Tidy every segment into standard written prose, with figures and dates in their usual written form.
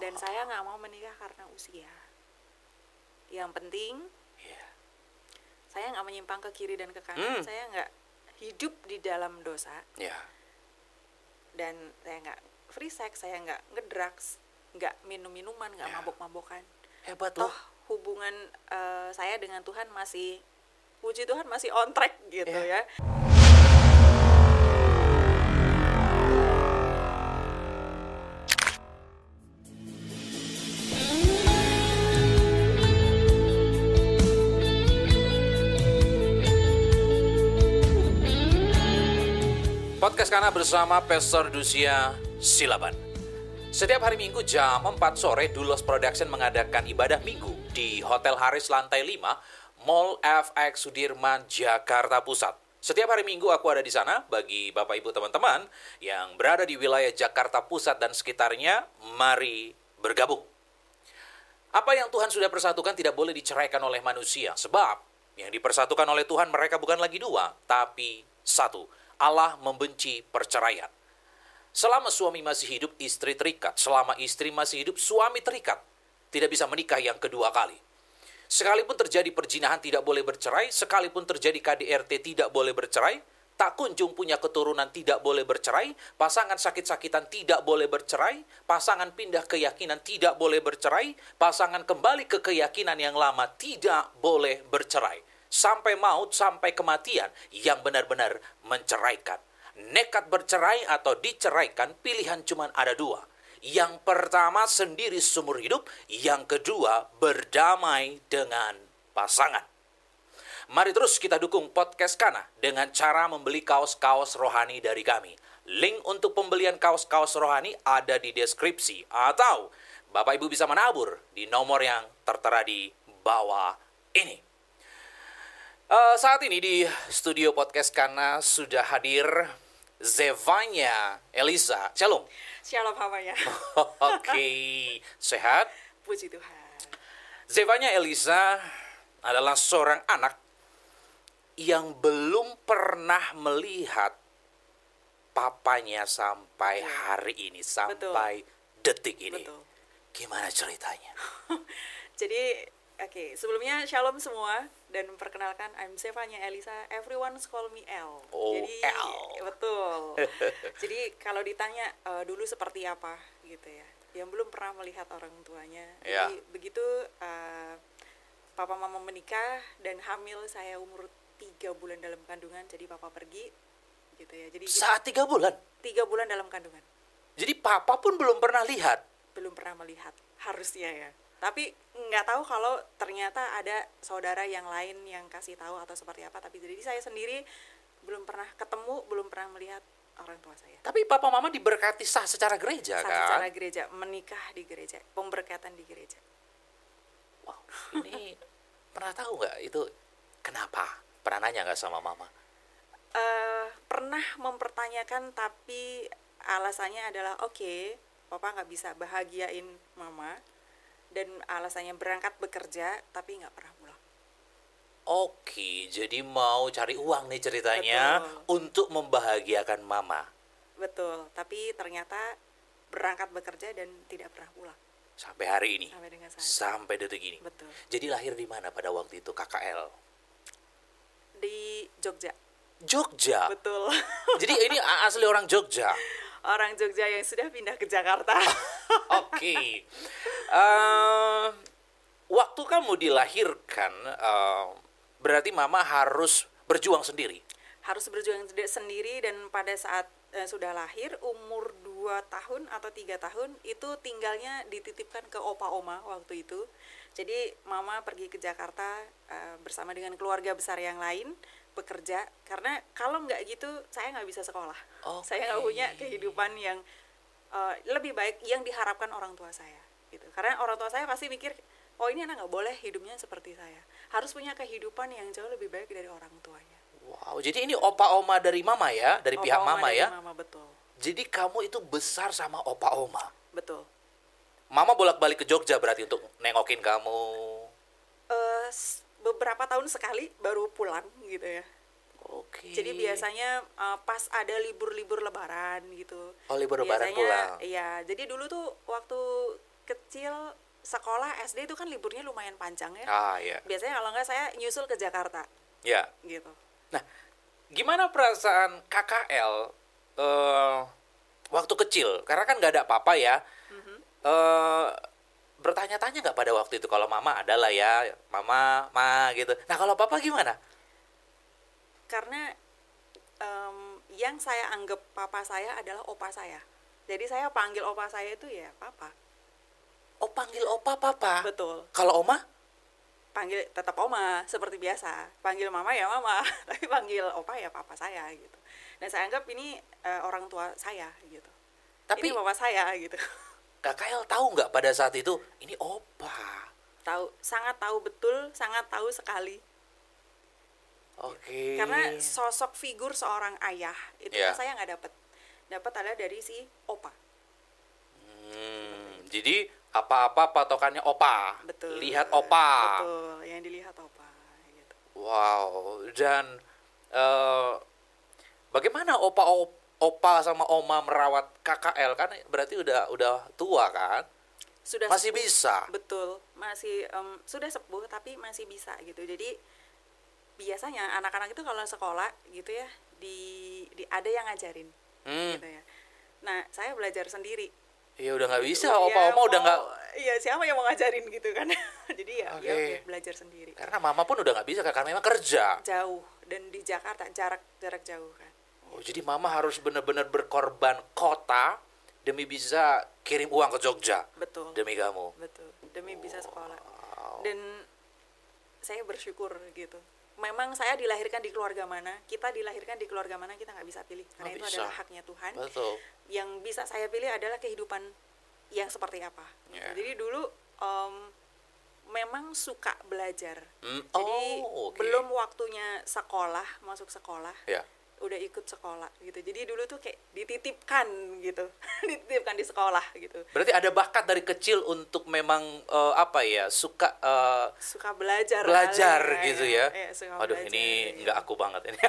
Dan saya nggak mau menikah karena usia. Yang penting saya nggak menyimpang ke kiri dan ke kanan. Saya nggak hidup di dalam dosa. Dan saya nggak free sex, saya nggak ngedrugs, nggak minum-minuman, nggak mabok-mabokan. Hebat Toh loh. hubungan saya dengan Tuhan masih, puji Tuhan, masih on track gitu ya. Podcast Kana bersama Pastor Dusia Silaban. Setiap hari Minggu jam 4 sore, Dulos Production mengadakan ibadah minggu di Hotel Haris lantai 5, Mall FX Sudirman, Jakarta Pusat. Setiap hari Minggu aku ada di sana. Bagi Bapak Ibu teman-teman yang berada di wilayah Jakarta Pusat dan sekitarnya, mari bergabung. Apa yang Tuhan sudah persatukan tidak boleh diceraikan oleh manusia. Sebab yang dipersatukan oleh Tuhan mereka bukan lagi dua, tapi satu. Allah membenci perceraian. Selama suami masih hidup, istri terikat. Selama istri masih hidup, suami terikat. Tidak bisa menikah yang kedua kali. Sekalipun terjadi perzinahan tidak boleh bercerai. Sekalipun terjadi KDRT tidak boleh bercerai. Tak kunjung punya keturunan tidak boleh bercerai. Pasangan sakit-sakitan tidak boleh bercerai. Pasangan pindah keyakinan tidak boleh bercerai. Pasangan kembali ke keyakinan yang lama tidak boleh bercerai. Sampai maut, sampai kematian yang benar-benar menceraikan. Nekat bercerai atau diceraikan, pilihan cuma ada dua. Yang pertama sendiri seumur hidup, yang kedua berdamai dengan pasangan. Mari terus kita dukung Podcast Kana dengan cara membeli kaos-kaos rohani dari kami. Link untuk pembelian kaos-kaos rohani ada di deskripsi. Atau Bapak Ibu bisa menabur di nomor yang tertera di bawah ini. Saat ini di studio Podcast Kana sudah hadir Zevanya Elisa. Shalom. Shalom Hamaya. Oke, sehat? Puji Tuhan. Zevanya Elisa adalah seorang anak yang belum pernah melihat papanya sampai hari ini, sampai detik ini. Betul. Gimana ceritanya? Jadi, sebelumnya shalom semua dan perkenalkan, I'm Zevanya Elisa. Everyone call me L. Jadi, L. Betul. Jadi kalau ditanya dulu seperti apa gitu ya, yang belum pernah melihat orang tuanya. Jadi begitu papa mama menikah dan hamil, saya umur 3 bulan dalam kandungan, jadi papa pergi gitu ya. Jadi saat 3 bulan? 3 bulan dalam kandungan. Jadi papa pun belum pernah lihat? Belum pernah melihat, harusnya ya. Tapi nggak tahu kalau ternyata ada saudara yang lain yang kasih tahu atau seperti apa. Tapi jadi saya sendiri belum pernah ketemu, belum pernah melihat orang tua saya. Tapi papa mama diberkati sah secara gereja kan? Secara gereja, menikah di gereja, pemberkatan di gereja. Wow, ini pernah tahu nggak itu kenapa? Pernah nanya nggak sama mama? Pernah mempertanyakan, tapi alasannya adalah papa nggak bisa bahagiain mama. Dan alasannya berangkat bekerja tapi nggak pernah pulang. Oke, jadi mau cari uang nih ceritanya. Betul. Untuk membahagiakan mama. Betul, tapi ternyata berangkat bekerja dan tidak pernah pulang. Sampai hari ini? Sampai dengan saat ini. Sampai detik ini? Betul. Jadi lahir di mana pada waktu itu KKL? Di Jogja. Jogja? Betul. Jadi ini asli orang Jogja? Orang Jogja yang sudah pindah ke Jakarta. Oke. Waktu kamu dilahirkan, berarti mama harus berjuang sendiri? Harus berjuang sendiri, dan pada saat sudah lahir, umur 2 tahun atau 3 tahun, itu tinggalnya dititipkan ke opa oma waktu itu. Jadi mama pergi ke Jakarta bersama dengan keluarga besar yang lain, bekerja, karena kalau nggak gitu saya nggak bisa sekolah. Saya nggak punya kehidupan yang lebih baik yang diharapkan orang tua saya gitu. Karena orang tua saya pasti mikir, ini anak nggak boleh hidupnya seperti saya, harus punya kehidupan yang jauh lebih baik dari orang tuanya. Wow, jadi ini opa oma dari mama ya, dari pihak mama ya? Mama, betul. Jadi kamu itu besar sama opa oma? Betul. Mama bolak-balik ke Jogja berarti untuk nengokin kamu? Beberapa tahun sekali baru pulang gitu ya. Oke. Jadi biasanya pas ada libur-libur lebaran gitu. Oh, libur lebaran pulang. Iya, jadi dulu tuh waktu kecil sekolah SD itu kan liburnya lumayan panjang ya. Iya. Biasanya kalau nggak saya nyusul ke Jakarta Ya. gitu. Nah, gimana perasaan KKL waktu kecil? Karena kan nggak ada apa-apa ya. Eh, bertanya-tanya nggak pada waktu itu kalau mama adalah ya, mama, ma gitu. Nah, kalau papa gimana? Karena yang saya anggap papa saya adalah opa saya. Jadi saya panggil opa saya itu ya papa. Oh, panggil opa papa. Betul. Kalau oma? Panggil tetap oma seperti biasa. Panggil mama ya mama, tapi panggil opa ya papa saya gitu. Dan saya anggap ini orang tua saya gitu. Tapi Ini papa saya gitu. KKL tahu nggak pada saat itu ini opa? Tahu, sangat tahu betul, sangat tahu sekali. Oke. Karena sosok figur seorang ayah itu Ya. saya nggak dapat adalah dari si opa. Jadi apa-apa patokannya opa. Betul. Lihat opa. Betul, yang dilihat opa gitu. Wow. Dan bagaimana opa sama oma merawat KKL, kan berarti udah tua kan? Sudah Masih sepuh. bisa. Betul, masih sudah sepuh tapi masih bisa gitu. Jadi biasanya anak-anak itu kalau sekolah gitu ya di ada yang ngajarin gitu ya. Nah, saya belajar sendiri. Ya udah nggak bisa, Ya, opa-oma udah nggak. Iya, siapa yang mau ngajarin gitu kan. Jadi ya Oke. oke, belajar sendiri. Karena mama pun udah nggak bisa karena memang kerja. Jauh dan di Jakarta jarak jauh kan. Oh, jadi mama harus benar-benar berkorban kota demi bisa kirim uang ke Jogja. Betul. Demi kamu. Betul. Demi bisa sekolah. Wow. Dan saya bersyukur gitu. Memang saya dilahirkan di keluarga mana, kita dilahirkan di keluarga mana kita nggak bisa pilih karena Nggak itu bisa. adalah haknya Tuhan. Betul. Yang bisa saya pilih adalah kehidupan yang seperti apa. Ya. Jadi dulu memang suka belajar. Hmm, Jadi oh, oke. belum waktunya masuk sekolah, Ya. udah ikut sekolah gitu. Jadi dulu tuh kayak dititipkan gitu, dititipkan di sekolah gitu. Berarti ada bakat dari kecil untuk memang apa ya, suka Suka belajar gitu ya. suka Aduh, belajar, ini ya. nggak aku banget ini.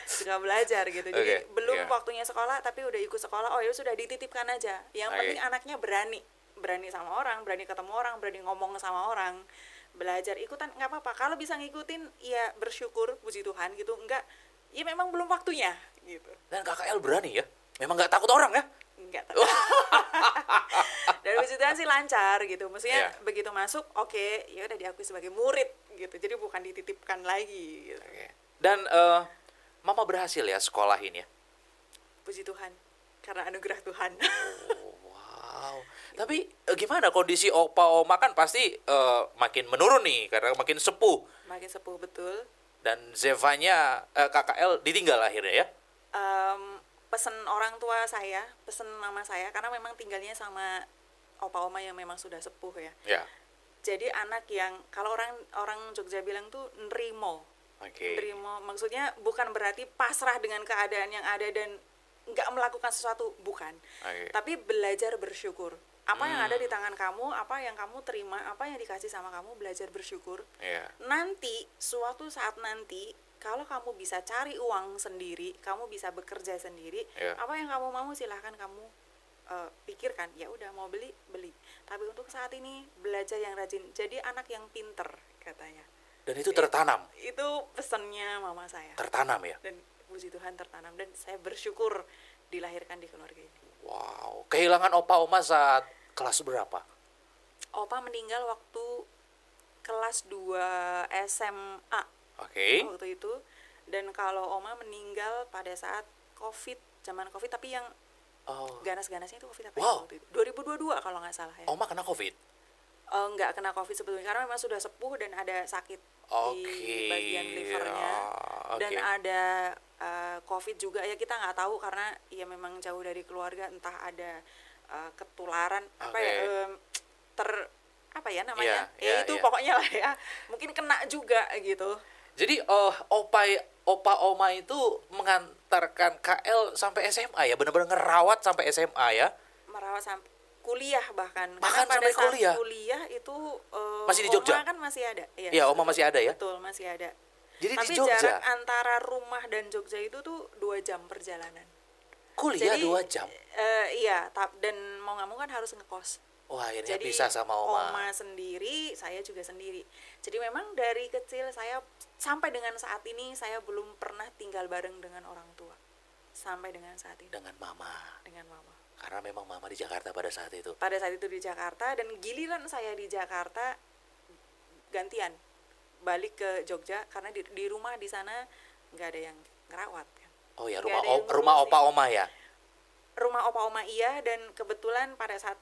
Suka belajar gitu. Jadi Oke, belum iya. waktunya sekolah tapi udah ikut sekolah. Oh ya sudah dititipkan aja. Yang Oke. penting anaknya berani sama orang, berani ketemu orang, berani ngomong sama orang, belajar ikutan nggak apa-apa. Kalau bisa ngikutin ya bersyukur, puji Tuhan gitu. Enggak, ya memang belum waktunya gitu. Dan KKL berani ya. Memang nggak takut orang ya. Enggak tahu. Dan puji Tuhan sih lancar gitu. Maksudnya Iya. begitu masuk, oke, ya udah diakui sebagai murid gitu. Jadi bukan dititipkan lagi gitu. Oke. Dan mama berhasil ya sekolahin ya. Puji Tuhan karena anugerah Tuhan. Wow. Tapi gimana kondisi opa oma, kan pasti makin menurun nih karena makin sepuh. Makin sepuh betul. Dan Zevanya KKL ditinggal akhirnya ya. Pesen orang tua saya, pesen mama saya karena memang tinggalnya sama opa oma yang memang sudah sepuh ya. Ya. Jadi anak yang kalau orang Jogja bilang tuh nrimo. Oke. Nrimo maksudnya bukan berarti pasrah dengan keadaan yang ada dan nggak melakukan sesuatu, bukan. Oke. Tapi belajar bersyukur. Apa yang ada di tangan kamu, apa yang kamu terima, apa yang dikasih sama kamu, belajar bersyukur. Iya. Nanti, suatu saat nanti, kalau kamu bisa cari uang sendiri, kamu bisa bekerja sendiri, Iya. apa yang kamu mau silahkan kamu pikirkan. Ya udah mau beli, beli. Tapi untuk saat ini belajar yang rajin, jadi anak yang pinter katanya. Dan itu tertanam. Itu pesannya mama saya. Tertanam ya. Dan puji Tuhan tertanam dan saya bersyukur dilahirkan di keluarga ini. Wow. Kehilangan opa oma saat kelas berapa? Opa meninggal waktu kelas 2 SMA. Oke. Waktu itu. Dan kalau oma meninggal pada saat zaman COVID tapi yang Oh. ganas-ganasnya itu COVID apa Wow. ya waktu itu? 2022 kalau nggak salah ya. Oma kena COVID. Nggak kena COVID sebetulnya karena memang sudah sepuh dan ada sakit Oke. di bagian livernya. Oke. Dan ada COVID juga ya kita nggak tahu karena ya memang jauh dari keluarga, entah ada ketularan apa Oke. ya apa ya namanya Iya, iya, itu iya. pokoknya lah ya mungkin kena juga gitu. Jadi opa oma itu mengantarkan KL sampai SMA ya, benar-benar ngerawat sampai SMA ya. Merawat sampai kuliah bahkan Bahkan karena pada sampai saat kuliah? kuliah itu Masih di Jogja? Oma kan masih ada Iya, oma masih ada ya. betul masih ada. Jadi Tapi di Jogja. jarak antara rumah dan Jogja itu tuh 2 jam perjalanan. Kuliah Jadi 2 jam. iya, dan mau nggak mau kan harus ngekos. Wah, akhirnya Jadi pisah sama oma sendiri, saya juga sendiri. Jadi memang dari kecil saya sampai dengan saat ini saya belum pernah tinggal bareng dengan orang tua. Sampai dengan saat ini dengan mama. dengan mama. Karena memang mama di Jakarta pada saat itu. Pada saat itu di Jakarta, dan giliran saya di Jakarta gantian balik ke Jogja karena di rumah di sana nggak ada yang ngerawat kan. Oh ya, Nggak rumah ada yang rumah ngurusin. opa oma ya. Rumah opa oma iya, dan kebetulan pada saat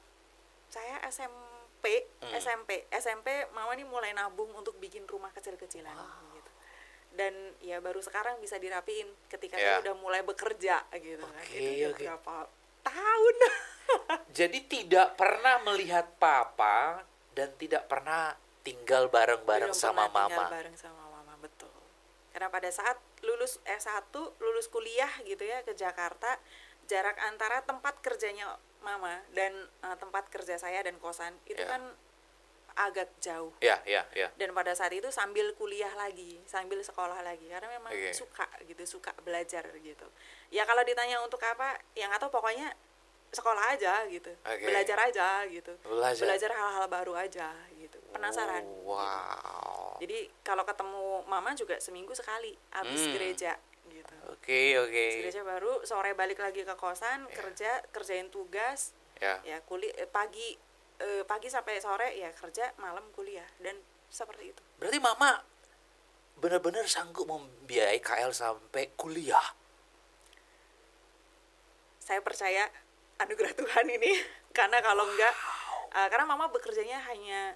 saya SMP mama nih mulai nabung untuk bikin rumah kecil-kecilan gitu. Dan ya baru sekarang bisa dirapiin ketika saya udah mulai bekerja gitu kan. Itu udah berapa tahun. Jadi tidak pernah melihat papa dan tidak pernah tinggal bareng-bareng Belum sama pernah tinggal mama. bareng sama mama, betul. Karena pada saat lulus S1, lulus kuliah gitu ya ke Jakarta, jarak antara tempat kerjanya mama dan tempat kerja saya dan kosan itu kan agak jauh. Ya. Dan pada saat itu sambil kuliah lagi, sambil sekolah lagi, karena memang suka belajar gitu. Ya kalau ditanya untuk apa, ya nggak tahu, pokoknya sekolah aja gitu, belajar aja gitu, belajar hal-hal baru aja gitu, penasaran. Wow. Gitu. Jadi kalau ketemu mama juga seminggu sekali, habis gereja gitu. Oke. Habis gereja baru sore balik lagi ke kosan, kerjain tugas, ya pagi sampai sore ya kerja, malam kuliah, dan seperti itu. Berarti mama benar-benar sanggup membiayai KL sampai kuliah. Saya percaya anugerah Tuhan ini. Karena kalau enggak, karena mama bekerjanya hanya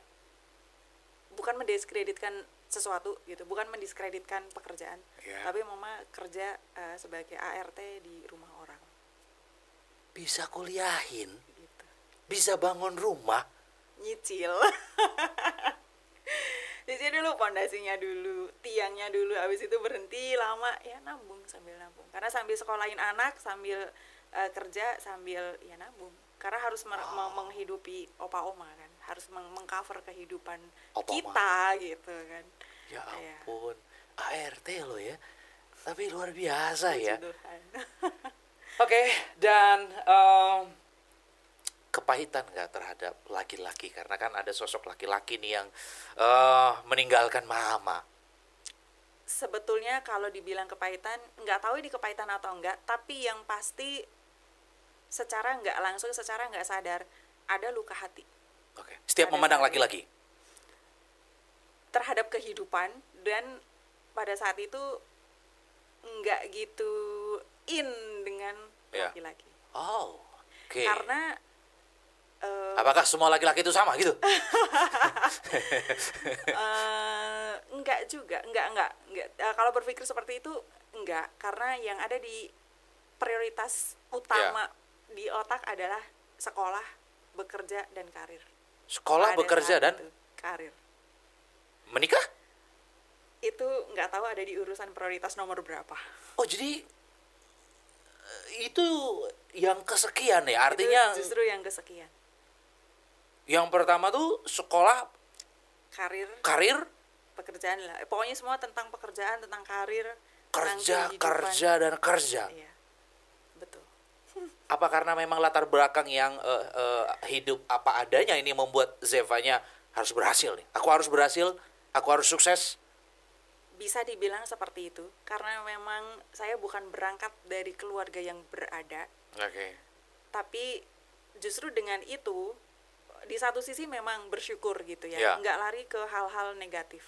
bukan mendiskreditkan sesuatu gitu, bukan mendiskreditkan pekerjaan, tapi mama kerja sebagai ART di rumah orang. Bisa kuliahin, Gitu. bisa bangun rumah, Nyicil. Nyicil dulu pondasinya dulu, tiangnya dulu, habis itu berhenti lama, ya nabung sambil nabung. Karena sambil sekolahin anak, sambil kerja, sambil ya nabung. Karena harus menghidupi opa oma kan, harus mengcover kehidupan opa kita oma. Gitu kan. Ya ampun, ART loh ya, tapi luar biasa ya. Oke, dan kepahitan nggak terhadap laki-laki, karena kan ada sosok laki-laki nih yang meninggalkan mama. Sebetulnya kalau dibilang kepahitan, nggak tahu ini kepahitan atau enggak, tapi yang pasti secara nggak langsung, secara nggak sadar ada luka hati. Oke. Setiap memandang laki-laki terhadap kehidupan, dan pada saat itu nggak gitu in dengan laki-laki. Oh, oke. Karena apakah semua laki-laki itu sama gitu? Enggak juga, enggak. Kalau berpikir seperti itu enggak, karena yang ada di prioritas utama di otak adalah sekolah, bekerja, dan karir. Sekolah, bekerja, dan karir. Menikah? Itu nggak tahu ada di urusan prioritas nomor berapa. Oh, jadi itu yang kesekian ya, artinya itu justru yang kesekian. Yang pertama tuh sekolah, karir, pekerjaan lah. Pokoknya semua tentang pekerjaan, tentang karir, kerja, dan kerja. Iya, betul. Apa karena memang latar belakang yang hidup apa adanya ini membuat Zevanya harus berhasil nih? Aku harus berhasil, aku harus sukses. Bisa dibilang seperti itu, karena memang saya bukan berangkat dari keluarga yang berada. Tapi justru dengan itu, di satu sisi memang bersyukur gitu ya, nggak lari ke hal-hal negatif.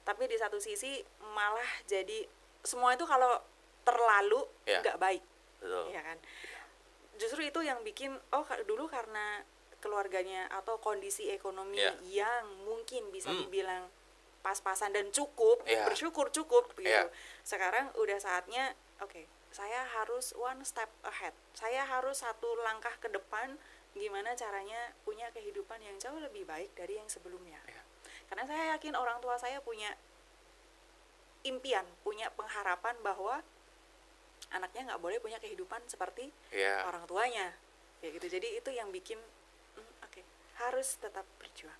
Tapi di satu sisi malah jadi semua itu kalau terlalu nggak baik, ya kan? Justru itu yang bikin dulu karena keluarganya atau kondisi ekonomi yang mungkin bisa dibilang pas-pasan dan cukup, bersyukur cukup gitu. Sekarang udah saatnya saya harus one step ahead. Saya harus satu langkah ke depan, gimana caranya punya kehidupan yang jauh lebih baik dari yang sebelumnya. Karena saya yakin orang tua saya punya impian, punya pengharapan bahwa anaknya nggak boleh punya kehidupan seperti orang tuanya. Kayak gitu. Jadi itu yang bikin harus tetap berjuang.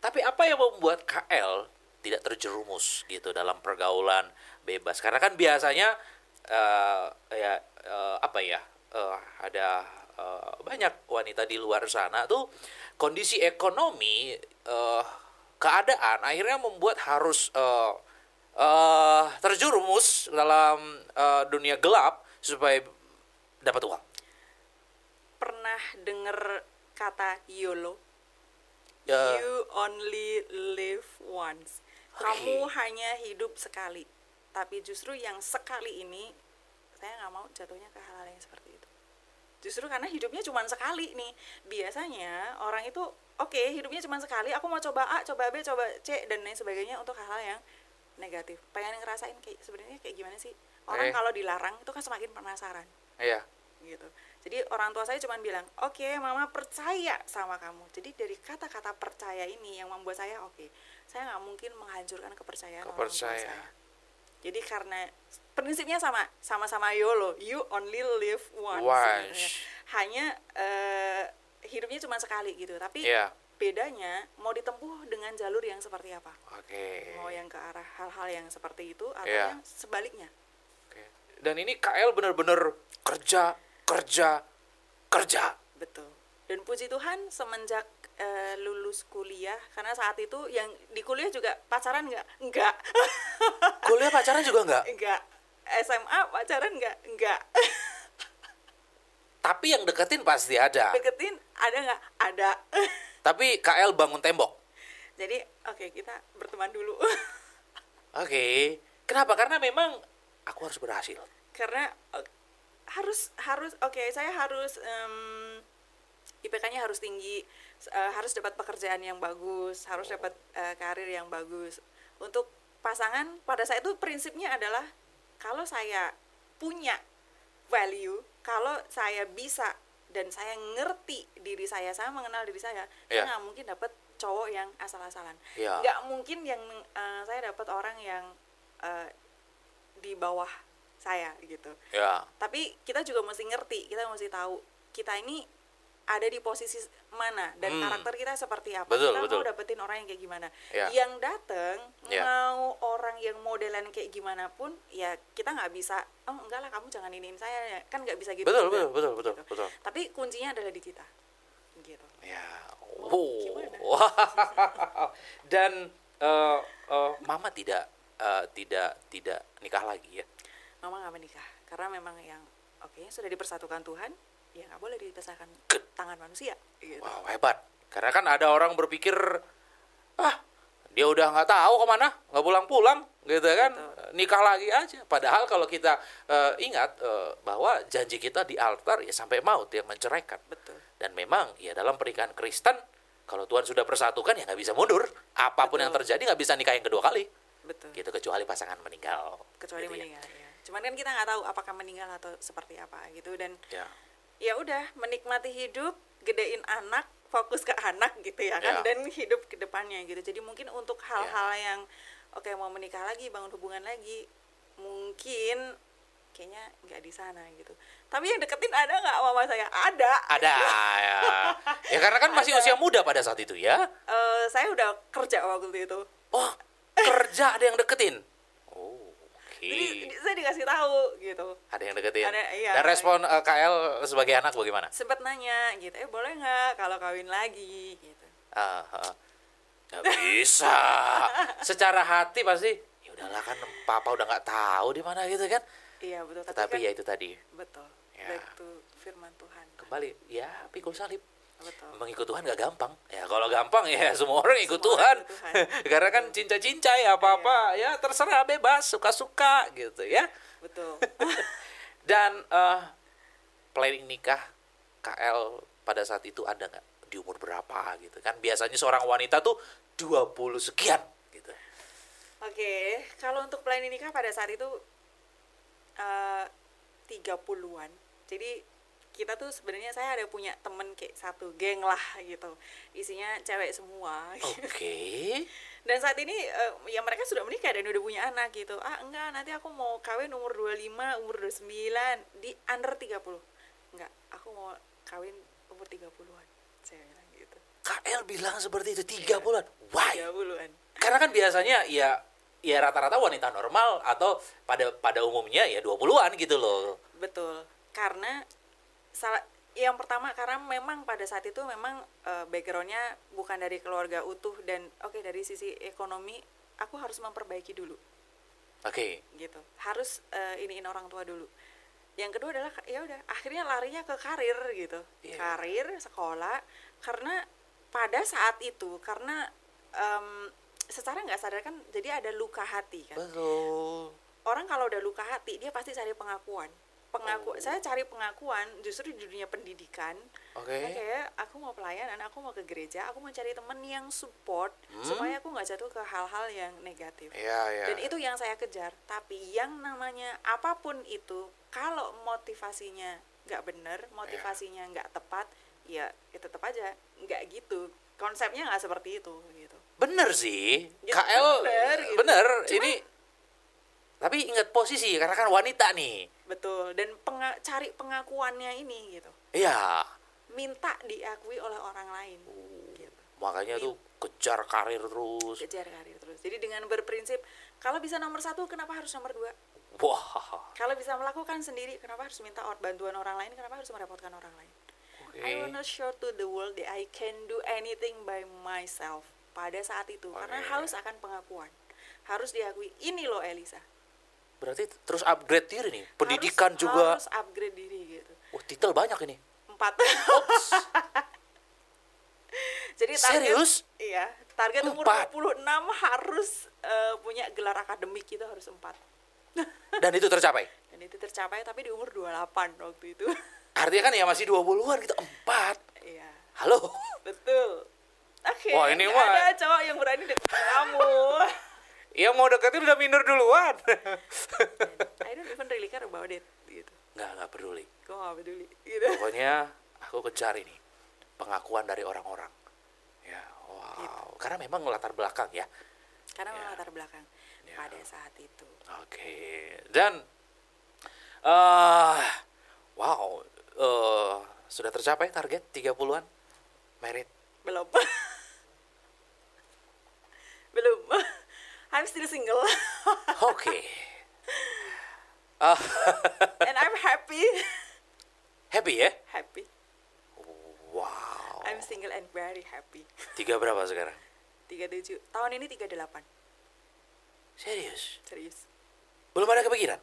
Tapi apa yang membuat KL tidak terjerumus gitu dalam pergaulan bebas? Karena kan biasanya ada banyak wanita di luar sana tuh kondisi ekonomi, keadaan akhirnya membuat harus terjerumus dalam dunia gelap supaya dapat uang. Pernah denger kata YOLO? Ya. You only live once. Kamu hanya hidup sekali. Tapi justru yang sekali ini, saya nggak mau jatuhnya ke hal-hal yang seperti itu. Justru karena hidupnya cuma sekali nih. Biasanya orang itu, oke, hidupnya cuma sekali, aku mau coba A, coba B, coba C, dan lain sebagainya untuk hal-hal yang negatif. Pengen ngerasain sebenarnya kayak gimana sih? Orang kalau dilarang itu kan semakin penasaran. Iya. Gitu. Jadi orang tua saya cuma bilang, oke, mama percaya sama kamu. Jadi dari kata-kata percaya ini yang membuat saya saya nggak mungkin menghancurkan kepercayaan orang tua saya. Jadi karena prinsipnya sama-sama YOLO, you only live once. Hanya hidupnya cuma sekali gitu. Tapi bedanya mau ditempuh dengan jalur yang seperti apa? Mau yang ke arah hal-hal yang seperti itu atau yang sebaliknya? Dan ini KL benar-benar kerja. Betul. Dan puji Tuhan semenjak lulus kuliah, karena saat itu yang di kuliah juga pacaran enggak. Kuliah pacaran juga enggak? SMA pacaran enggak. Tapi yang deketin pasti ada. Deketin ada enggak? Ada. Tapi KL bangun tembok. Jadi kita berteman dulu. Kenapa? Karena memang aku harus berhasil. Karena saya harus IPK-nya harus tinggi, harus dapat pekerjaan yang bagus, harus dapat karir yang bagus. Untuk pasangan pada saat itu prinsipnya adalah kalau saya punya value, kalau saya bisa dan saya ngerti diri saya mengenal diri saya nggak mungkin dapat cowok yang asal-asalan. Nggak mungkin yang saya dapat orang yang di bawah saya gitu. Tapi kita juga mesti ngerti, kita mesti tahu kita ini ada di posisi mana dan karakter kita seperti apa. Kita mau dapetin orang yang kayak gimana. Yang dateng mau orang yang modelan kayak gimana pun, ya kita nggak bisa. Oh enggak lah, kamu jangan iniin saya, kan nggak bisa gitu. Betul. Tapi kuncinya adalah di kita. Gitu. Dan Mama tidak nikah lagi ya? Mama nggak menikah karena memang yang sudah dipersatukan Tuhan, ya nggak boleh dipisahkan tangan manusia. Gitu. Wow, hebat. Karena kan ada orang berpikir, dia udah nggak tahu kemana, nggak pulang-pulang, gitu kan? Betul. Nikah lagi aja. Padahal kalau kita ingat bahwa janji kita di altar ya sampai maut yang menceraikan. Betul. Dan memang ya dalam pernikahan Kristen, kalau Tuhan sudah persatukan ya nggak bisa mundur. Apapun yang terjadi nggak bisa nikah yang kedua kali. Betul. Gitu, kecuali pasangan meninggal. Kecuali gitu meninggal ya. Cuman kan kita nggak tahu apakah meninggal atau seperti apa gitu, dan ya udah menikmati hidup, gedein anak, fokus ke anak gitu ya kan, dan hidup ke depannya gitu. Jadi mungkin untuk hal-hal yang mau menikah lagi, bangun hubungan lagi, mungkin kayaknya nggak di sana gitu. Tapi yang deketin ada nggak mama saya? Ada ya. Ya karena kan masih usia muda pada saat itu ya. Saya udah kerja waktu itu. Oh, kerja ada yang deketin. Jadi saya dikasih tahu gitu. Ada yang deketin. Dan respon KL sebagai anak bagaimana? Sempet nanya gitu, boleh nggak kalau kawin lagi gitu. Nggak bisa. Secara hati pasti, ya udahlah kan papa udah nggak tahu di mana gitu kan. Iya betul. Tapi kan, ya itu tadi. Betul. Back to firman Tuhan. Kembali, ya pikul salib. Betul. Mengikut Tuhan gak gampang. Ya kalau gampang ya semua orang ikut Tuhan. Karena kan cinca-cinca ya apa-apa ya terserah, bebas, suka-suka gitu ya. Betul. Dan planning nikah KL pada saat itu ada nggak? Di umur berapa gitu kan? Biasanya seorang wanita tuh 20 sekian gitu. Kalau untuk planning nikah pada saat itu 30-an. Jadi kita tuh sebenarnya saya ada punya temen kayak satu geng lah gitu, isinya cewek semua. Dan saat ini ya mereka sudah menikah dan udah punya anak gitu. Enggak, nanti aku mau kawin umur 25, umur 29, di under 30. Enggak, aku mau kawin umur 30-an, saya bilang gitu. KL bilang seperti itu, 30-an. Why? 30-an. Karena kan biasanya ya rata-rata wanita normal atau pada umumnya ya 20-an gitu loh. Betul. Karena Yang pertama karena memang pada saat itu memang backgroundnya bukan dari keluarga utuh, dan dari sisi ekonomi aku harus memperbaiki dulu. Gitu, harus iniin orang tua dulu. Yang kedua adalah ya udah akhirnya larinya ke karir gitu. Karir, sekolah, karena pada saat itu karena secara nggak sadar kan jadi ada luka hati kan. Betul. Orang kalau udah luka hati dia pasti cari pengakuan. Saya cari pengakuan justru di dunia pendidikan. Aku mau pelayanan, aku mau ke gereja, aku mau cari temen yang support supaya aku nggak jatuh ke hal-hal yang negatif. Dan itu yang saya kejar. Tapi yang namanya apapun itu, kalau motivasinya nggak benar, motivasinya nggak tepat, ya tetap aja nggak gitu. Konsepnya nggak seperti itu gitu. Bener sih, Ya, KL bener. Cuma, ini tapi ingat posisi karena kan wanita nih. Betul, dan cari pengakuannya ini gitu. Iya. Minta diakui oleh orang lain. Gitu. Makanya tuh kejar karir terus. Jadi dengan berprinsip, kalau bisa nomor 1, kenapa harus nomor 2? Wah. Kalau bisa melakukan sendiri, kenapa harus minta bantuan orang lain? Kenapa harus merepotkan orang lain? I wanna show to the world that I can do anything by myself. Pada saat itu, karena haus akan pengakuan. Harus diakui, ini loh Elisa. Berarti terus upgrade diri nih, pendidikan juga. Harus upgrade diri gitu. Titel banyak ini. 4. Jadi target, serius? Iya, target umur 26 harus punya gelar akademik, itu harus 4. Dan itu tercapai? Dan itu tercapai, tapi di umur 28 waktu itu. Artinya kan ya masih 20-an gitu, 4. Iya. Halo? Betul. Wah, ini mah ada cowok yang berani deketin kamu. Iya, mau deketin udah minder duluan. I don't even really care about it gitu. Nggak peduli. Gue gak peduli gitu. Pokoknya aku kejar ini pengakuan dari orang-orang. Ya, wow. Gitu. Karena memang latar belakang ya. Karena memang latar belakang pada saat itu. Dan wow, sudah tercapai target 30-an merit? Belum. Belum. I'm still single. And I'm happy. Happy ya? Happy. Wow. I'm single and very happy. 3 berapa sekarang? 37. Tahun ini 38. Serius. Belum ada kepikiran?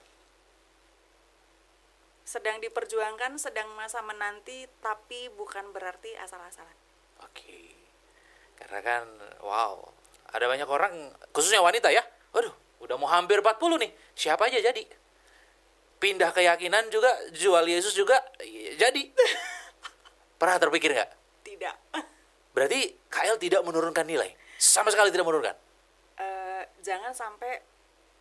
Sedang diperjuangkan, sedang masa menanti, tapi bukan berarti asal-asalan. Karena kan, wow, ada banyak orang, khususnya wanita ya, waduh, udah mau hampir 40 nih, siapa aja jadi. Pindah keyakinan juga, jual Yesus juga, jadi. Pernah terpikir nggak? Tidak. Berarti KL tidak menurunkan nilai? Sama sekali tidak menurunkan? Jangan sampai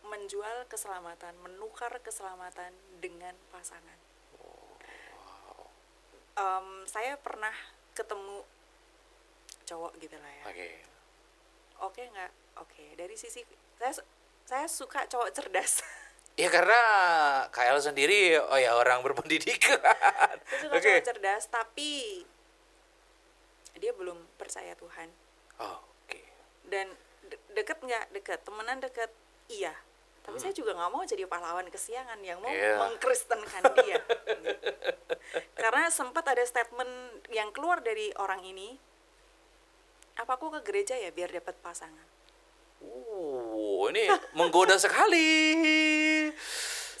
menjual keselamatan, menukar keselamatan dengan pasangan. Saya pernah ketemu cowok gitu lah ya. Oke nggak? Oke. Dari sisi saya suka cowok cerdas. Ya karena KL sendiri orang berpendidikan. Saya suka cowok cerdas, tapi dia belum percaya Tuhan. Dan deket nggak? Deket. Temenan deket? Iya. Tapi saya juga nggak mau jadi pahlawan kesiangan yang mau mengkristenkan dia. Karena sempat ada statement yang keluar dari orang ini, apa aku ke gereja ya biar dapat pasangan. Ini menggoda sekali.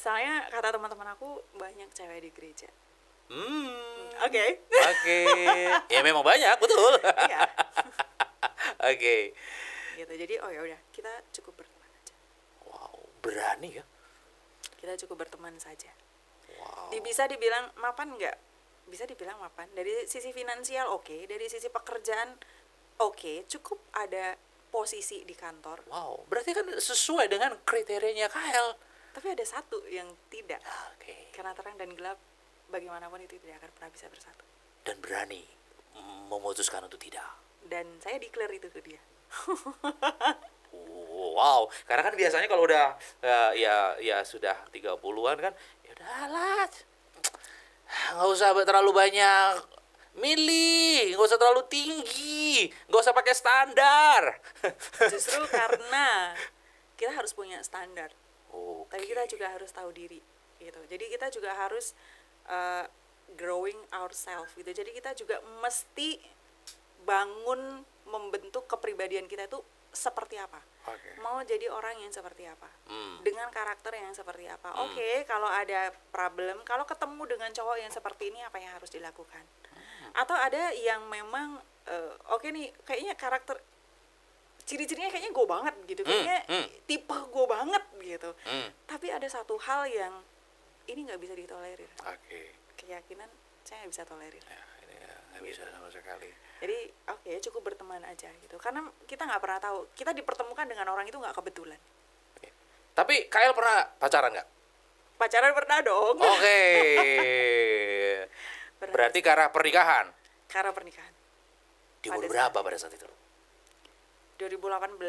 Soalnya kata teman-teman aku banyak cewek di gereja. Oke. Ya memang banyak, betul. Iya. Gitu. Jadi ya udah, kita cukup berteman aja. Wow, berani ya. Kita cukup berteman saja. Wow. Bisa dibilang mapan nggak? Bisa dibilang mapan. Dari sisi finansial oke, dari sisi pekerjaan oke, cukup ada posisi di kantor. Wow, berarti kan sesuai dengan kriterianya KL. Tapi ada satu yang tidak. Karena terang dan gelap, bagaimanapun itu tidak akan pernah bisa bersatu. Dan berani memutuskan untuk tidak. Dan saya declare itu ke dia. Wow, karena kan biasanya kalau udah ya sudah 30-an kan, ya udahlah. Nggak usah terlalu banyak milih, nggak usah terlalu tinggi, nggak usah pakai standar. Justru karena kita harus punya standar. Tapi kita juga harus tahu diri gitu. Jadi kita juga harus growing ourselves gitu. Jadi kita juga mesti bangun membentuk kepribadian kita itu seperti apa. Mau jadi orang yang seperti apa, dengan karakter yang seperti apa. Oke, kalau ada problem, kalau ketemu dengan cowok yang seperti ini, apa yang harus dilakukan? Atau ada yang memang oke nih, kayaknya karakter ciri-cirinya kayaknya gue banget gitu, kayaknya tipe gue banget gitu. Tapi ada satu hal yang ini nggak bisa ditolerir. Keyakinan saya nggak bisa tolerir. Ini nggak bisa sama sekali. Jadi cukup berteman aja gitu, karena kita nggak pernah tahu, kita dipertemukan dengan orang itu nggak kebetulan. Tapi Kael pernah pacaran nggak? Pacaran pernah dong. Berarti ke arah pernikahan? Ke arah pernikahan. Di umur berapa pada saat itu? 2018,